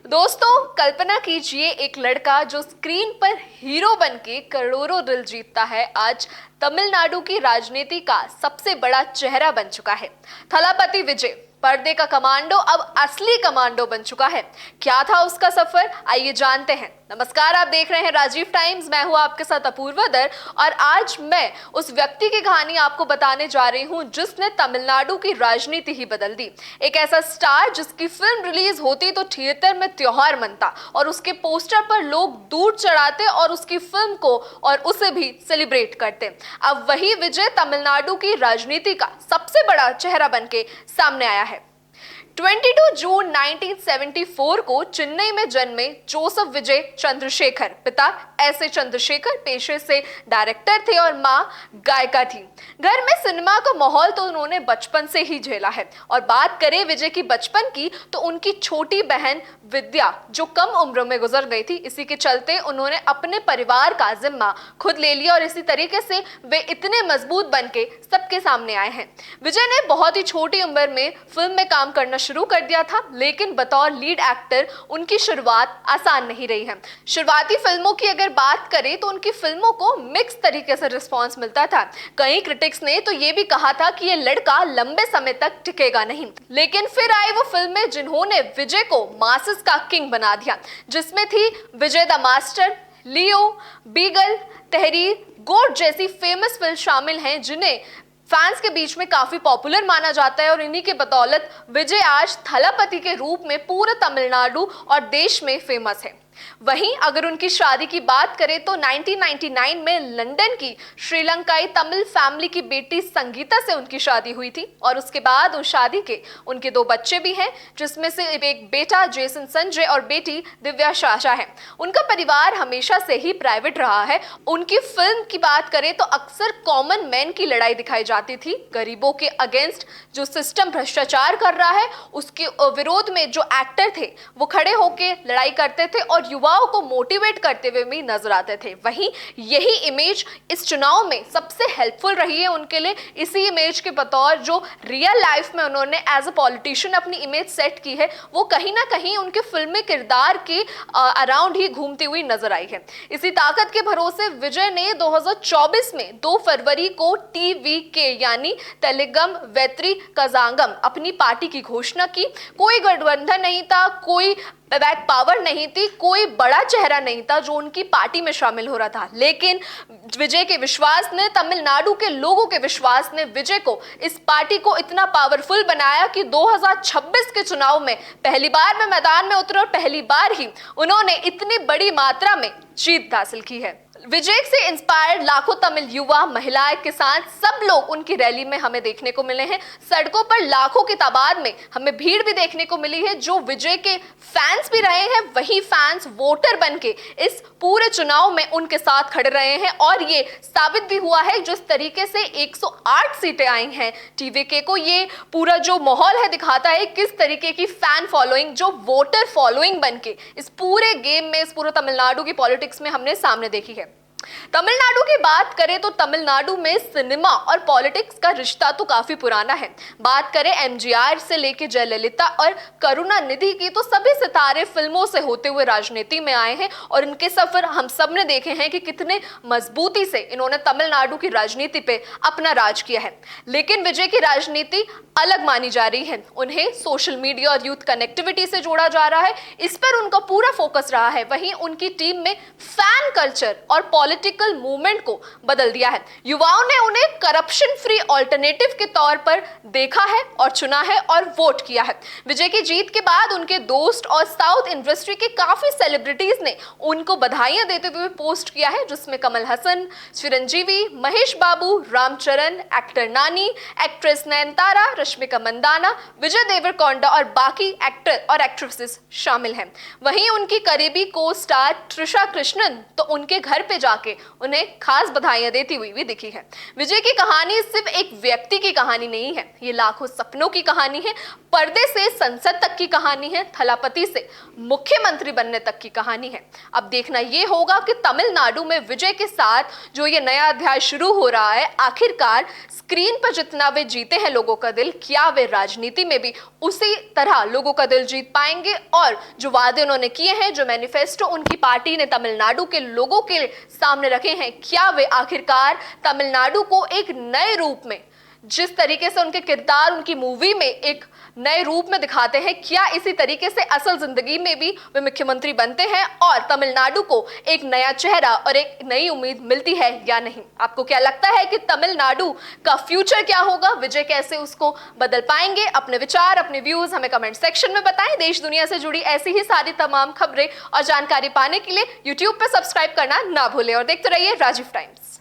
दोस्तों, कल्पना कीजिए एक लड़का जो स्क्रीन पर हीरो बनके करोड़ों दिल जीतता है, आज तमिलनाडु की राजनीति का सबसे बड़ा चेहरा बन चुका है। थलापति विजय पर्दे का कमांडो अब असली कमांडो बन चुका है। क्या था उसका सफर, आइए जानते हैं। नमस्कार, आप देख रहे हैं राजीव टाइम्स। मैं हूं आपके साथ अपूर्वा दर और आज मैं उस व्यक्ति की कहानी आपको बताने जा रही हूं जिसने तमिलनाडु की राजनीति ही बदल दी। एक ऐसा स्टार जिसकी फिल्म रिलीज होती तो थिएटर में त्योहार मनता और उसके पोस्टर पर लोग दूध चढ़ाते और उसकी फिल्म को और उसे भी सेलिब्रेट करते। अब वही विजय तमिलनाडु की राजनीति का सबसे बड़ा चेहरा बनके सामने आया है। 22 जून 1974 को चेन्नई में जन्मे जोसेफ विजय चंद्रशेखर, पिता एस ए चंद्रशेखर पेशे से डायरेक्टर थे और मां गायिका थी। घर में सिनेमा का माहौल तो उन्होंने बचपन से ही झेला है। और बात करें विजय की बचपन की तो उनकी छोटी बहन विद्या जो कम उम्र में गुजर गई थी, इसी के चलते उन्होंने अपने परिवार का जिम्मा खुद ले लिया और इसी तरीके से वे इतने मजबूत बनके सबके सामने आए हैं। विजय ने बहुत ही छोटी उम्र में फिल्म में काम करना शुरू कर दिया था, लेकिन बतौर लीड एक्टर उनकी शुरुआत आसान नहीं रही है। शुरुआती फिल्मों की अगर बात करें तो उनकी फिल्मों को मिक्स तरीके से रिस्पांस मिलता था। कई क्रिटिक्स ने तो ये भी कहा था कि ये लड़का लंबे समय तक टिकेगा नहीं, लेकिन फिर आई वो फिल्में जिन्होंने विजय को मासेस का किंग बना दिया, जिसमें थी विजय द मास्टर, लियो, बीगल, तहरीर, गोट जैसी फेमस फिल्म शामिल हैं जिन्हें फैंस के बीच में काफी पॉपुलर माना जाता है। और इन्हीं के बदौलत विजय आज थलापति के रूप में पूरे तमिलनाडु और देश में फेमस है। वहीं अगर उनकी शादी की बात करें तो 1999 में लंदन की श्रीलंकाई तमिल फैमिली की बेटी संगीता से उनकी शादी हुई थी और उसके बाद उस शादी के उनके 2 बच्चे भी हैं, जिसमें से एक बेटा जेसन संजय और बेटी दिव्या शाशा है। उनका परिवार हमेशा से ही प्राइवेट रहा है। उनकी फिल्म की बात करें तो अक्सर कॉमन मैन की लड़ाई दिखाई जाती थी। गरीबों के अगेंस्ट जो सिस्टम भ्रष्टाचार कर रहा है उसके विरोध में जो एक्टर थे वो खड़े होकर लड़ाई करते थे और युवाओं को मोटिवेट करते हुए भी नजर आते थे। वहीं यही इमेज इस चुनाव में सबसे हेल्पफुल रही है उनके लिए। इसी इमेज के बतौर जो रियल लाइफ में उन्होंने एज अ पॉलिटिशियन अपनी इमेज सेट की है, वो कहीं ना कहीं उनके फिल्मी किरदार के अराउंड ही घूमती हुई नजर आई है। इसी ताकत के भरोसे विजय ने 2024 में 2 फरवरी को TVK यानी तेलुगम वेत्री कजांगम अपनी पार्टी की घोषणा की। कोई गठबंधन नहीं था, कोई बैक पावर नहीं थी, कोई बड़ा चेहरा नहीं था जो उनकी पार्टी में शामिल हो रहा था, लेकिन विजय के विश्वास ने, तमिलनाडु के लोगों के विश्वास ने विजय को, इस पार्टी को इतना पावरफुल बनाया कि 2026 के चुनाव में पहली बार में मैदान में उतरे और पहली बार ही उन्होंने इतनी बड़ी मात्रा में जीत हासिल की है। विजय से इंस्पायर्ड लाखों तमिल युवा, महिलाएं, किसान, सब लोग उनकी रैली में हमें देखने को मिले हैं। सड़कों पर लाखों की तादाद में हमें भीड़ भी देखने को मिली है। जो विजय के फैंस भी रहे हैं वही फैंस वोटर बनके इस पूरे चुनाव में उनके साथ खड़े रहे हैं और ये साबित भी हुआ है जिस तरीके से 108 सीटें आई हैं TVK को। ये पूरा जो माहौल है दिखाता है किस तरीके की फैन फॉलोइंग, जो वोटर फॉलोइंग बनके इस पूरे गेम में, इस पूरे तमिलनाडु की पॉलिटिक्स में हमने सामने देखी है। तमिलनाडु की बात करें तो तमिलनाडु में सिनेमा और पॉलिटिक्स का रिश्ता तो काफी पुराना है। बात करें MGR से लेके जयललिता और करुणानिधि की तो सभी सितारे फिल्मों से होते हुए राजनीति में आए हैं और इनके सफर हम सब ने देखे हैं कि कितने मजबूती से इन्होंने तमिलनाडु की राजनीति पे अपना राज किया है। लेकिन विजय की राजनीति अलग मानी जा रही है। उन्हें सोशल मीडिया और यूथ कनेक्टिविटी से जोड़ा जा रहा है, इस पर उनका पूरा फोकस रहा है। वहीं उनकी टीम में फैन कल्चर और पॉलिटिकल मूवमेंट को बदल दिया है। युवाओं ने उन्हें करप्शन फ्री ऑल्टरनेटिव के तौर पर देखा है और चुना है और वोट किया है। विजय की जीत के बाद उनके दोस्त और साउथ इंडस्ट्री के काफी सेलिब्रिटीज ने उनको बधाइयां देते हुए पोस्ट किया है, जिसमें कमल हसन, चिरंजीवी, महेश बाबू, रामचरण, एक्टर नानी, एक्ट्रेस नयनतारा, रश्मिका मंदाना, विजय देवरकोंडा और बाकी एक्टर और एक्ट्रेसेस शामिल हैं। वहीं उनकी करीबी को स्टार त्रिशा कृष्णन तो उनके घर पे जाकर के उन्हें खास बधाइयां देती हुई भी दिखी है। विजय की कहानी सिर्फ एक व्यक्ति की कहानी नहीं है, ये लाखों सपनों की कहानी है, पर्दे से संसद तक की कहानी है, थलापति से मुख्यमंत्री बनने तक की कहानी है। अब देखना यह होगा कि तमिलनाडु में विजय के साथ जो ये नया अध्याय शुरू हो रहा है, आखिरकार स्क्रीन पर जितना वे जीते हैं लोगों का दिल, क्या वे राजनीति में भी उसी तरह लोगों का दिल जीत पाएंगे? और जो वादे उन्होंने किए हैं, जो मैनिफेस्टो उनकी पार्टी ने तमिलनाडु के लोगों के सामने रखे हैं, क्या वे आखिरकार तमिलनाडु को एक नए रूप में, जिस तरीके से उनके किरदार उनकी मूवी में एक नए रूप में दिखाते हैं, क्या इसी तरीके से असल जिंदगी में भी वे मुख्यमंत्री बनते हैं और तमिलनाडु को एक नया चेहरा और एक नई उम्मीद मिलती है या नहीं? आपको क्या लगता है कि तमिलनाडु का फ्यूचर क्या होगा? विजय कैसे उसको बदल पाएंगे? अपने विचार, अपने व्यूज हमें कमेंट सेक्शन में बताएं। देश दुनिया से जुड़ी ऐसी ही सारी तमाम खबरें और जानकारी पाने के लिए यूट्यूब पर सब्सक्राइब करना ना भूलें और देखते रहिए राजीव टाइम्स।